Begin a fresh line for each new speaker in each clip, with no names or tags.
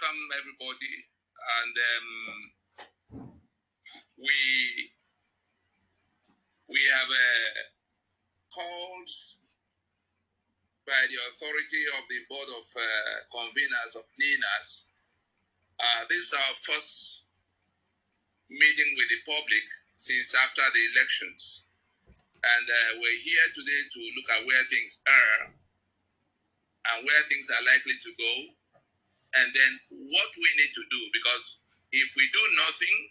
welcome everybody, and we have called by the authority of the Board of Conveners of NINAS. This is our first meeting with the public since after the elections, and we're here today to look at where things are and where things are likely to go, and then what we need to do, because if we do nothing,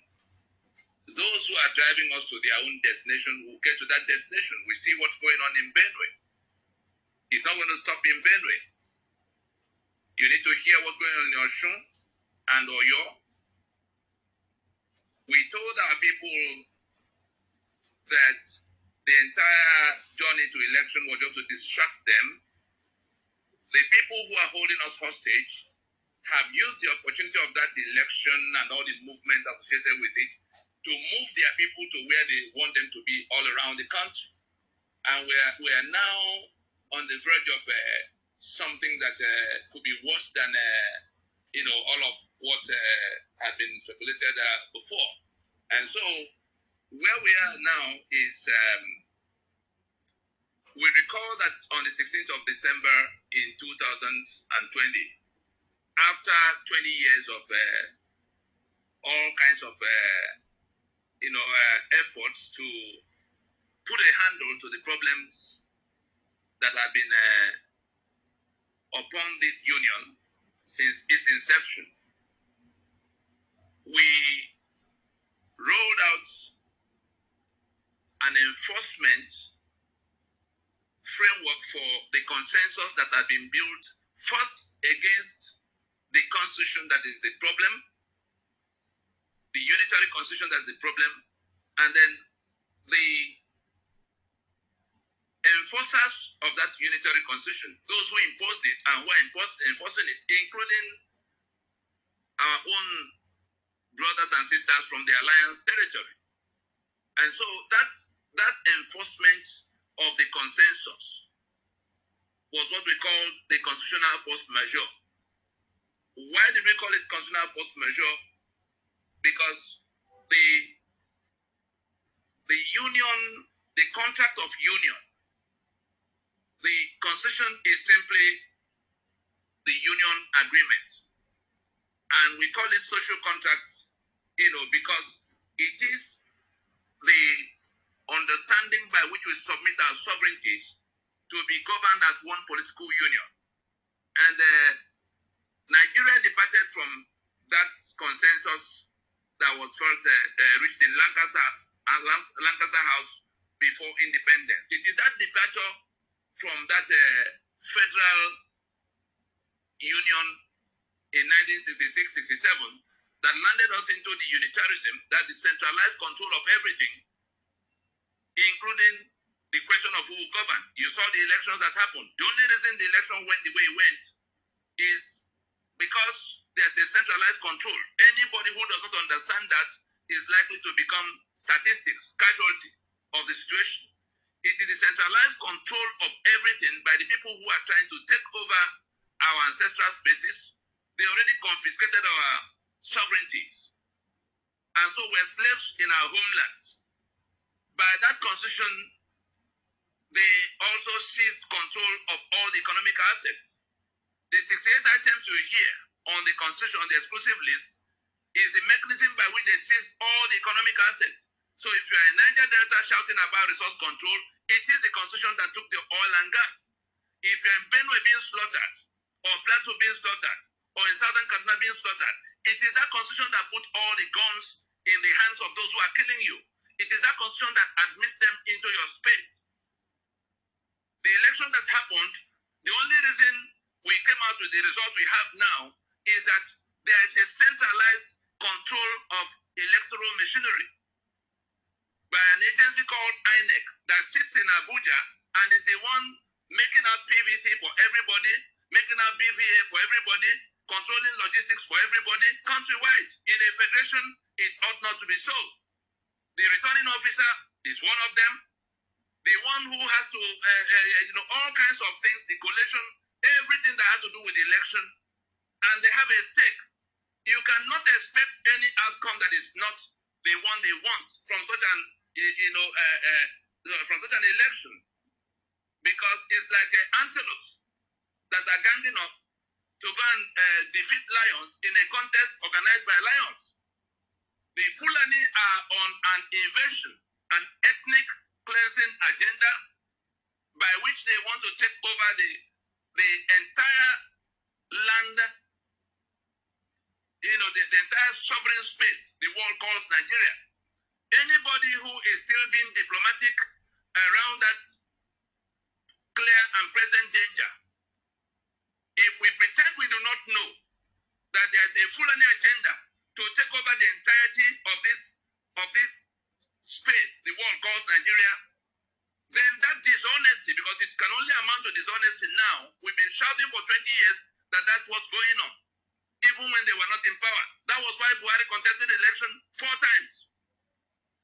those who are driving us to their own destination will get to that destination. We see what's going on in Benue. It's not going to stop in Benue. You need to hear what's going on in Osun and Oyo. We told our people that the entire journey to election was just to distract them. The people who are holding us hostage have used the opportunity of that election and all the movements associated with it to move their people to where they want them to be all around the country. And we are now on the verge of something that could be worse than all of what had been speculated before. And so where we are now is we recall that on the 16th of December in 2020, after 20 years of all kinds of efforts to put a handle to the problems that have been upon this union since its inception, we rolled out an enforcement framework for the consensus that has been built first against the constitution that is the problem, the unitary constitution that's the problem, and then the enforcers of that unitary constitution, those who imposed it and who are enforcing it, including our own brothers and sisters from the alliance territory. And so that enforcement of the consensus was what we call the constitutional force majeure. Why did we call it constitutional force majeure? Because the union, the contract of union, the constitution is simply the union agreement. And we call it social contracts, because it is the understanding by which we submit our sovereignties to be governed as one political union. And Nigeria departed from that consensus that was first reached in Lancaster House before independence. It is that departure from that federal union in 1966-67 that landed us into the unitarism, that is centralized control of everything, including the question of who will govern. You saw the elections that happened. The only reason the election went the way it went is because there's a centralized control. Anybody who does not understand that is likely to become statistics, casualty of the situation. It is the centralized control of everything by the people who are trying to take over our ancestral spaces. They already confiscated our sovereignties. And so we're slaves in our homelands. By that constitution, they also seized control of all the economic assets. The 68 items you hear on the constitution, on the exclusive list, is the mechanism by which they seized all the economic assets. So if you are in Niger Delta shouting about resource control, it is the constitution that took the oil and gas. If you're in Benue being slaughtered, or Plateau being slaughtered, or in Southern Kaduna being slaughtered, it is that constitution that put all the guns in the hands of those who are killing you. It is that constitution that admits them into your space. The election that happened, the only reason we came out with the result we have now is that there is a centralized control of electoral machinery by an agency called INEC that sits in Abuja and is the one making out PVC for everybody, making out BVA for everybody, controlling logistics for everybody, countrywide. In a federation, it ought not to be so. The returning officer is one of them. The one who has to, all kinds of things, the collation, everything that has to do with the election, and they have a stake You cannot expect any outcome that is not the one they want from such an, from such an election, because it's like antelopes that are ganging up to go and defeat lions in a contest organized by lions. The Fulani are on an invasion, an ethnic cleansing agenda by which they want to take over the entire land, the entire sovereign space the world calls Nigeria. Anybody who is still being diplomatic around that clear and present danger, if we pretend we do not know that there's a Fulani agenda to take over the entirety of this space the world calls Nigeria, then that dishonesty, because it can only amount to dishonesty now, we've been shouting for 20 years that that's what's going on, even when they were not in power. That was why Buhari contested the election 4 times.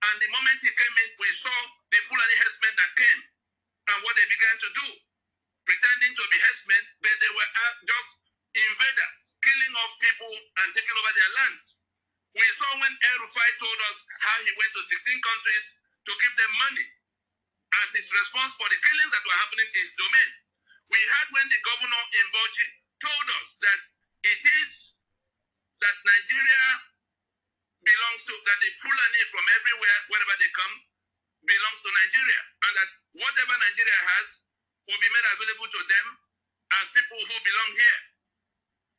And the moment he came in, we saw the Fulani herdsmen that came and what they began to do, pretending to be herdsmen, but they were just invaders, killing off people and taking over their lands. We saw when El-Rufai told us how he went to 16 countries to give them money as his response for the killings that were happening in his domain. We heard when the governor in Botched told us that it is that Nigeria belongs to, that the Fulani from everywhere, wherever they come, belongs to Nigeria, and that whatever Nigeria has will be made available to them as people who belong here.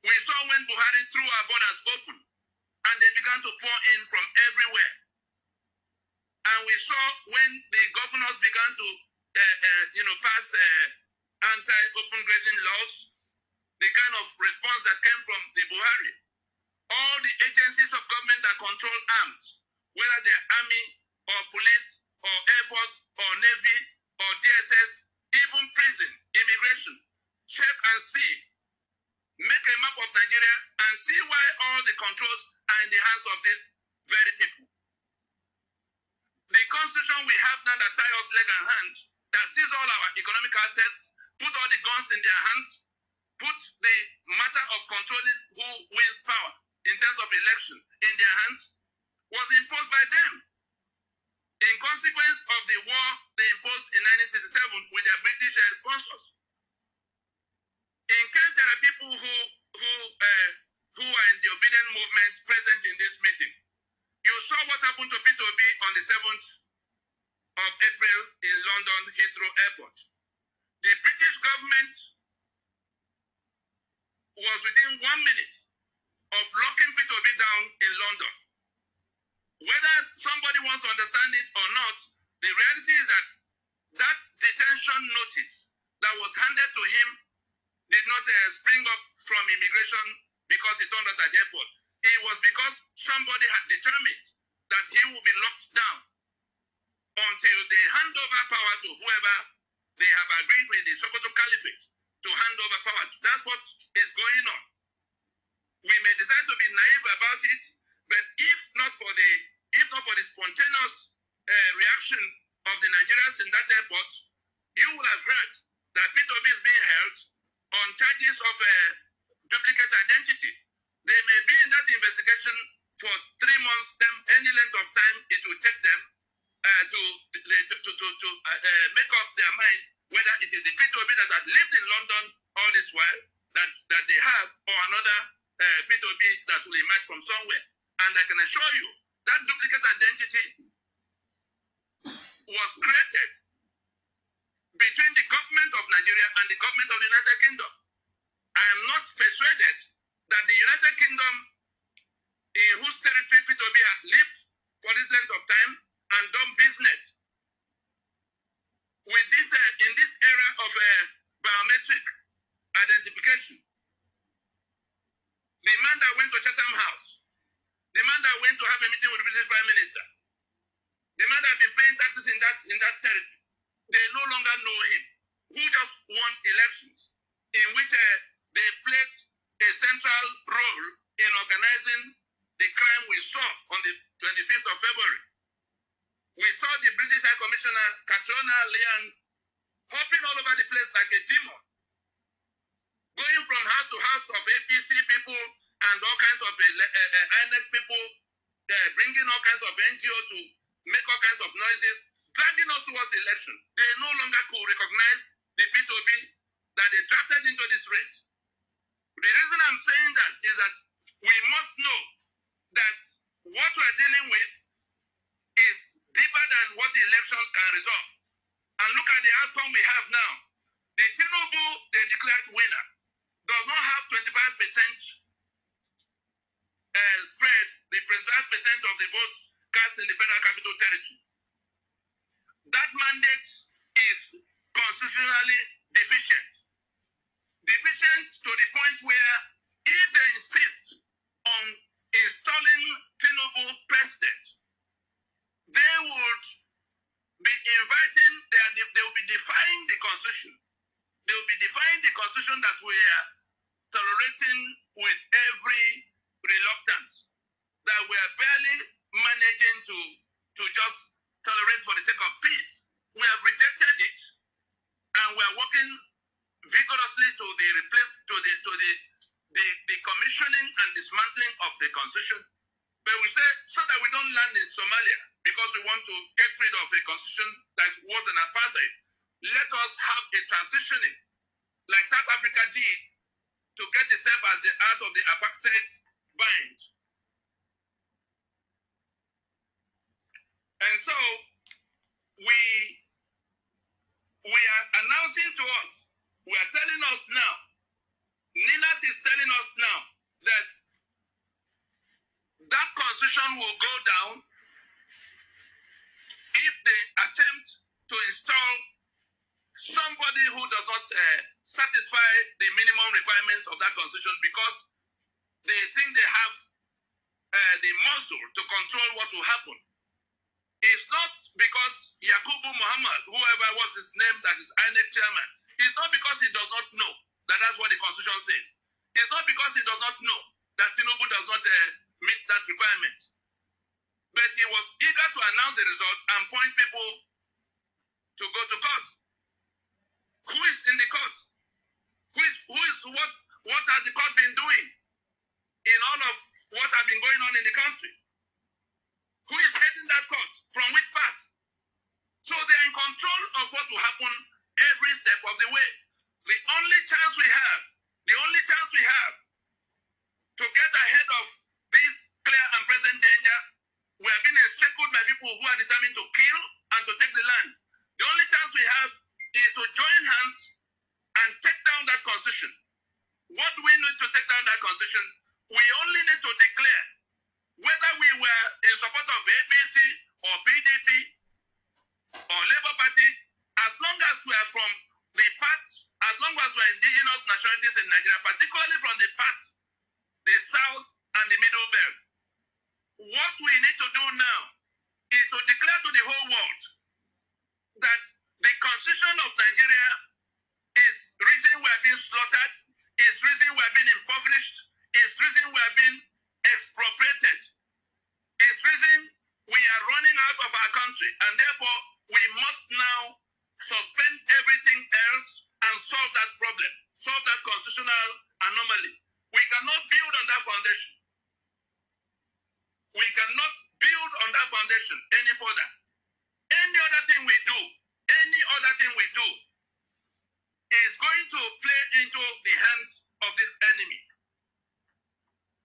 We saw when Buhari threw our borders open, and they began to pour in from everywhere. And we saw when the governors began to pass anti-open grazing laws, the kind of response that came from the Buhari. All the agencies of government that control arms, whether they're army or police or air force or navy or DSS, even prison, immigration, check and see. Make a map of Nigeria and see why all the controls are in the hands of these very people. The constitution we have now that tie us leg and hand, that sees all our economic assets, put all the guns in their hands, put the matter of controlling who wins power in terms of election in their hands, was imposed by them. In consequence of the war they imposed in 1967 with their British sponsors. In case there are people who are in the obedient movement present in this meeting, you saw what happened to P2B on the 7th of April in London Heathrow Airport. The British government was within 1 minute of locking P2B down in London. Whether somebody wants to understand it or not, the reality is that that detention notice that was handed to him did not spring up from immigration because he turned up at the airport. It was because somebody had determined that he will be locked down until they hand over power to whoever they have agreed with the Sokoto Caliphate to hand over power to. That's what is going on. We may decide to be naive about it, but if not for the spontaneous reaction of the Nigerians in that airport, you will have heard that P2B is being held on charges of duplicate identity. They may be in that investigation for 3 months, any length of time it will take them to make up their mind whether it is the P2B that had lived in London all this while that they have, or another P2B that will emerge from somewhere. And I can assure you that duplicate identity was created between the government of Nigeria and the government of the United Kingdom. I am not persuaded that the United Kingdom, in whose territory P2B has lived for this length of time and done business with this in this era of biometric identification. The man that went to Chatham House, the man that went to have a meeting with the British Prime Minister, the man that has been paying taxes in that territory, they no longer know him, who just won elections in which they played a central role in organizing the crime we saw on the 25th of February. We saw the British High Commissioner, Katrina Leon, hopping all over the place like a demon, going from house to house of APC people and all kinds of 50% of the votes cast in the Federal Capital Territory. That mandate is constitutionally deficient. Deficient to the point where if they insist on installing Tinubu president, they would be inviting, they will be defying the Constitution. They will be defying the Constitution that we are tolerating with every reluctance, that we are barely managing to just tolerate for the sake of peace. We have rejected it, and we are working vigorously to the commissioning and dismantling of the Constitution. But we say, so that we don't land in Somalia, because we want to get rid of a Constitution that was an apartheid, let us have a transitioning, like South Africa did, to get itself out of the apartheid bind. And so, we are announcing to us, we are telling us now, NINAS is telling us now that that constitution will go down if they attempt to install somebody who does not satisfy the minimum requirements of that constitution, because they think they have the muscle to control what will happen. It's not because Yakubu Muhammad, whoever was his name, that is INEC chairman, it's not because he does not know that that's what the constitution says. It's not because he does not know that Tinubu does not meet that requirement. But he was eager to announce the result and point people to go to court. Who is in the court? What has the court been doing in all of what has been going on in the country? Who is heading that court? From which part? So they are in control of what will happen every step of the way. The only chance we have to get ahead of this clear and present danger, we have been encircled by people who are determined to kill and to take the land. The only chance we have is to join hands and take down that constitution. What do we need to take down that constitution? We only need to declare whether we were in support of APC or PDP or Labour Party, as long as we are from the parts, as long as we are indigenous nationalities in Nigeria, particularly from the parts, the South and the Middle Belt. What we need to do now is to declare to the whole world that the constitution of Nigeria is reason we are being slaughtered, is reason we are being impoverished, is reason we are being expropriated, is reason we are running out of our country, and therefore we must now suspend everything else and solve that problem, solve that constitutional anomaly. We cannot build on that foundation. We cannot build on that foundation any further. Any other thing we do is going to play into the hands of this enemy.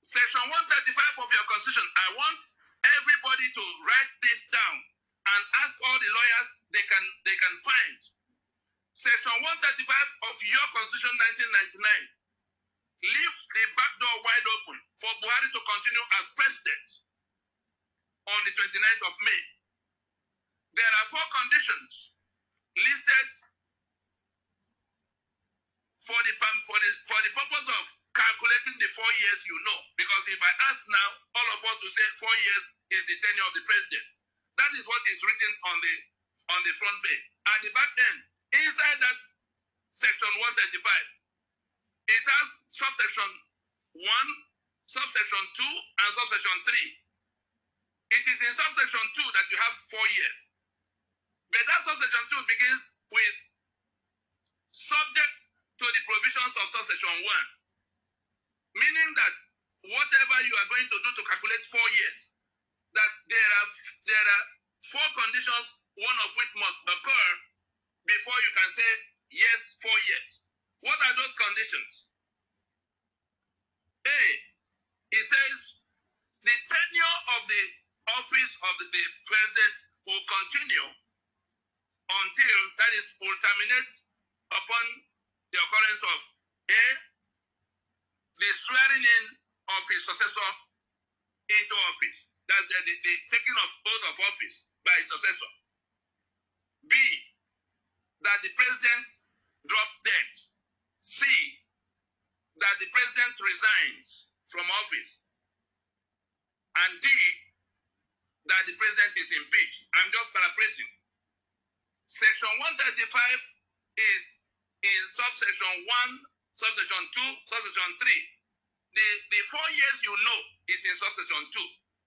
Section 135 of your constitution, I want everybody to write this down and ask all the lawyers they can find. Section 135 of your constitution 1999 leaves the back door wide open for Buhari to continue as president on the 29th of May. There are 4 conditions listed for the purpose of calculating the 4 years, because if I ask now, all of us will say 4 years is the tenure of the president. That is what is written on the front page. At the back end, inside that section 135, it has subsection 1, subsection 2, and subsection 3. It is in subsection 2 that you have 4 years. But that subsection 2 begins with subject to the provisions of subsection 1. Meaning that whatever you are going to do to calculate 4 years, that there are 4 conditions, one of which must occur before you can say, yes, 4 years. What are those conditions? A, it says, the tenure of the office of the president will continue until, that is, will terminate upon the occurrence of A, the swearing in of his successor into office. That's the taking of oath of office by his successor. B, that the president drops dead. C, that the president resigns from office. And D, that the president is impeached. I'm just paraphrasing. Section 135 is in subsection 1, subsection 2, subsection 3. The 4 years is in subsection 2,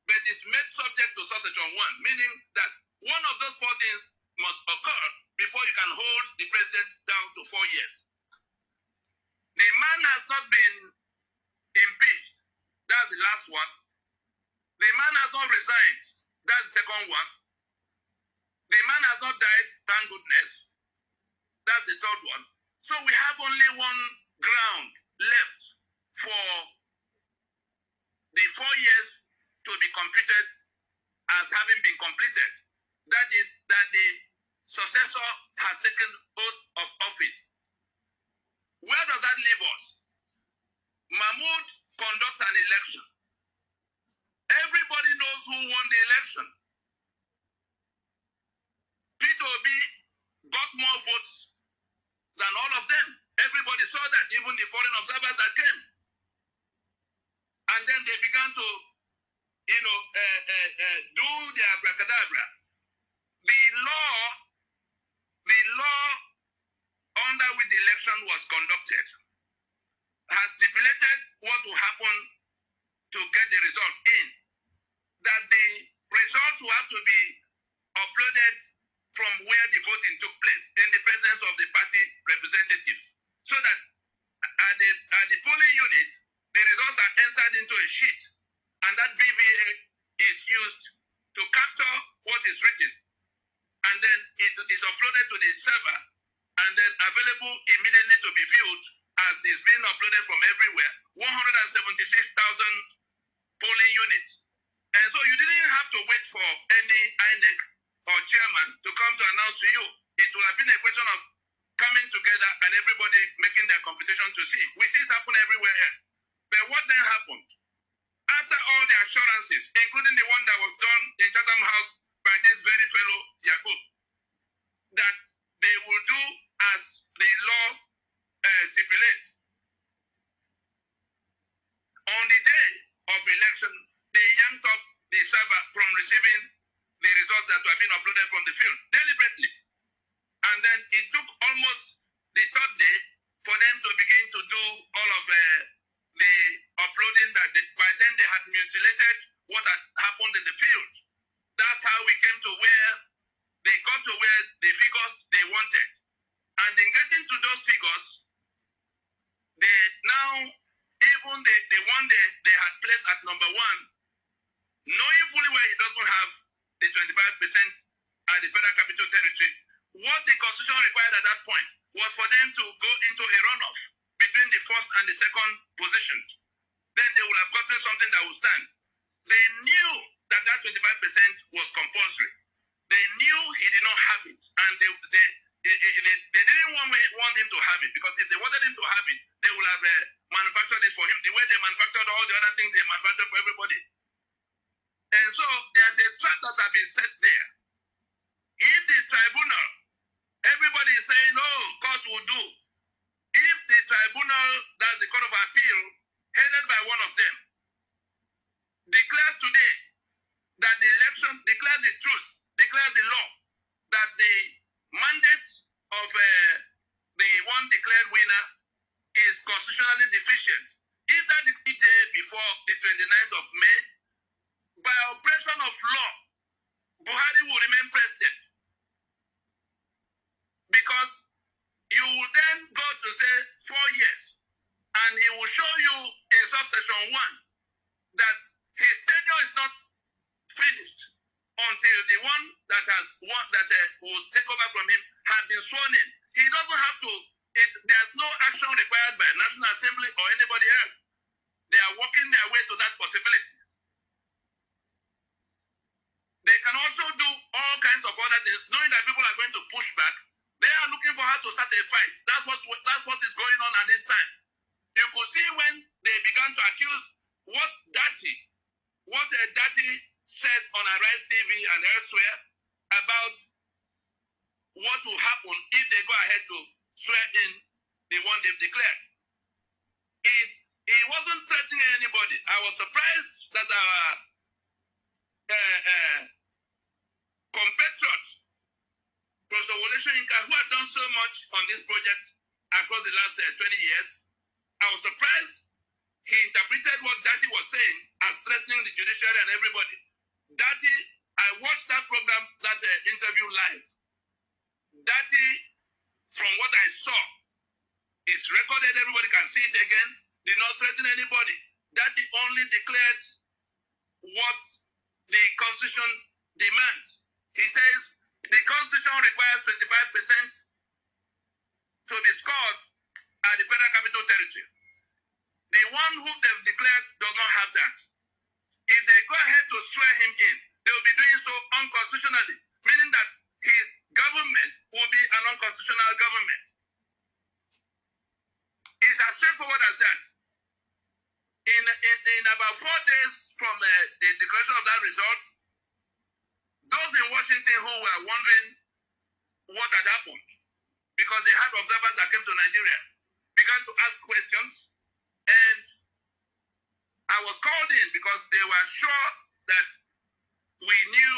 but it's made subject to subsection 1, meaning that one of those 4 things must occur before you can hold the president down to 4 years. The man has not been impeached. That's the last one. The man has not resigned. That's the second one. The man has not died, thank goodness. That's the third one. So we have only one ground left for the 4 years to be completed as having been completed. That is that the successor has taken oath of office. Where does that leave us? Mahmoud conducts an election. Everybody knows who won the election. Peter Obi got more votes than all of them. Everybody saw that, even the foreign observers that came. And then they began to, do their abracadabra. The law under which the election was conducted has stipulated what will happen to get the result in. That the results will have to be uploaded from where the voting took place in the presence of the party representatives, so that at the polling unit, the results are entered into a sheet, and that BVA is used to capture what is written, and then it is uploaded to the server, and then available immediately to be viewed as is being uploaded from everywhere. 176,000 polling units. And so you didn't have to wait for any INEC or chairman to come to announce to you. It would have been a question of coming together and everybody making their computation to see. We see it happen everywhere else. But what then happened? After all the assurances, including the one that was done in Chatham House by this very fellow, Yakub, that they will do as the law stipulates. On the day of election, they yanked up the server from receiving the results that were being uploaded from the field deliberately. And then it took almost the third day for them to begin to do all of the uploading that by then they had mutilated what had happened in the field. That's how we came to where they got to where the figures they wanted. And in getting to those figures, they now, even the one they had placed at number 1, knowing fully well he doesn't have the 25% at the Federal Capital Territory, what the Constitution required at that point was for them to go into a runoff between the first and the second position. Then they would have gotten something that would stand. They knew that 25% was compulsory. They knew he did not have it, and they didn't want him to have it, because if they wanted him to have it, they would have manufactured it for him the way they manufactured all the other things they manufactured for everybody. And so there's a trap that has been set there. If the tribunal, everybody is saying, oh, court will do. If the tribunal, that's the Court of Appeal, headed by one of them, declares today that the election, declares the truth, declares the law, that the mandate of the one declared winner is constitutionally deficient. If that is the day before the 29th of May, by operation of law, Buhari will remain president. Because you will then go to say 4 years, and he will show you in subsection 1 that his tenure is not finished until the one that will take over from him has been sworn in. He doesn't have to, there's no action required by National Assembly or anybody else. They are working their way to that possibility. They can also do all kinds of other things, knowing that people are going to push back. They are looking for how to start a fight. That's what is going on at this time. You could see when they began to accuse what Daddy said Arise TV and elsewhere about what will happen if they go ahead to swear in the one they've declared. He wasn't threatening anybody. I was surprised that our compatriot, Professor Wole Soyinka, who had done so much on this project across the last 20 years, I was surprised he interpreted what Daddy was saying as threatening the judiciary and everybody. Daddy, I watched that program, that interview live. Daddy, from what I saw, it's recorded, everybody can see it again, did not threaten anybody. Daddy only declared what the Constitution demands. He says the Constitution requires 25% to be scored at the Federal Capital Territory. The one who they've declared does not have that. If they go ahead to swear him in, they will be doing so unconstitutionally, meaning that his government will be an unconstitutional government. It's as straightforward as that. In about 4 days from the declaration of that result, those in Washington who were wondering what had happened, because they had observers that came to Nigeria, began to ask questions, and I was called in because they were sure that we knew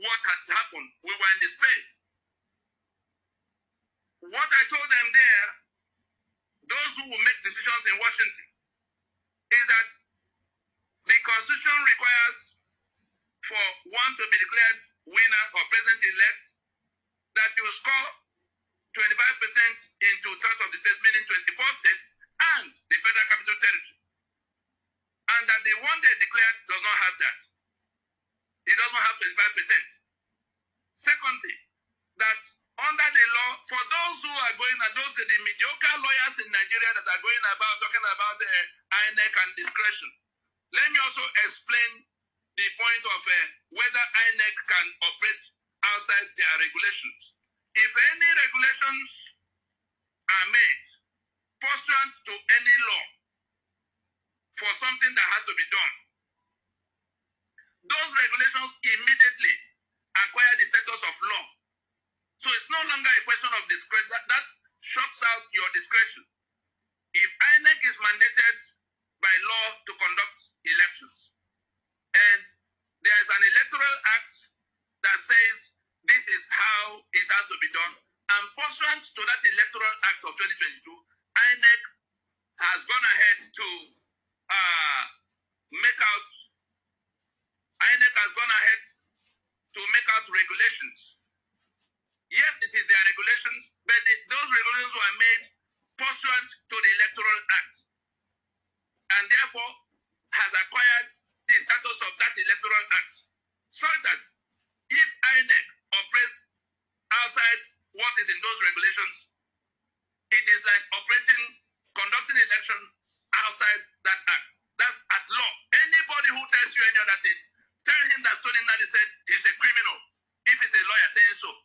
what had happened. We were in the space. What I told them there, those who will make decisions in Washington, is that the Constitution requires for one to be declared winner or president-elect that you score 25% in 2/3 of the states, meaning 24 states, and the Federal Capital Territory. And that the one they declared does not have that. It doesn't have 25%. Secondly, that under the law, for those who are going, and those are the mediocre lawyers in Nigeria that are going about talking about INEC and discretion, let me also explain the point of whether INEC can operate outside their regulations. If any regulations are made pursuant to any law for something that has to be done, those regulations immediately acquire the status of law. So it's no longer a question of discretion. That shuts out your discretion. If INEC is mandated by law to conduct elections, and there is an electoral act that says this is how it has to be done, and pursuant to that electoral act of 2022, INEC has gone ahead to make out regulations. Yes, it is their regulations, but those regulations were made pursuant to the Electoral Act, and therefore has acquired the status of that Electoral Act, so that if INEC operates outside what is in those regulations, it is like conducting election outside that act. That's at law. Anybody who tells you any other thing, tell him that Tony Nadi said he's a criminal, if he's a lawyer saying so.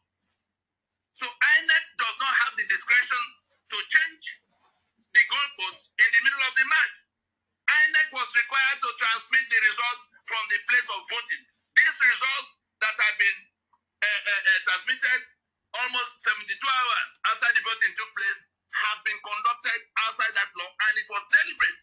So INEC does not have the discretion to change the goalposts in the middle of the match. INEC was required to transmit the results from the place of voting. These results that have been transmitted almost 72 hours after the voting took place have been conducted outside that law, and it was deliberate.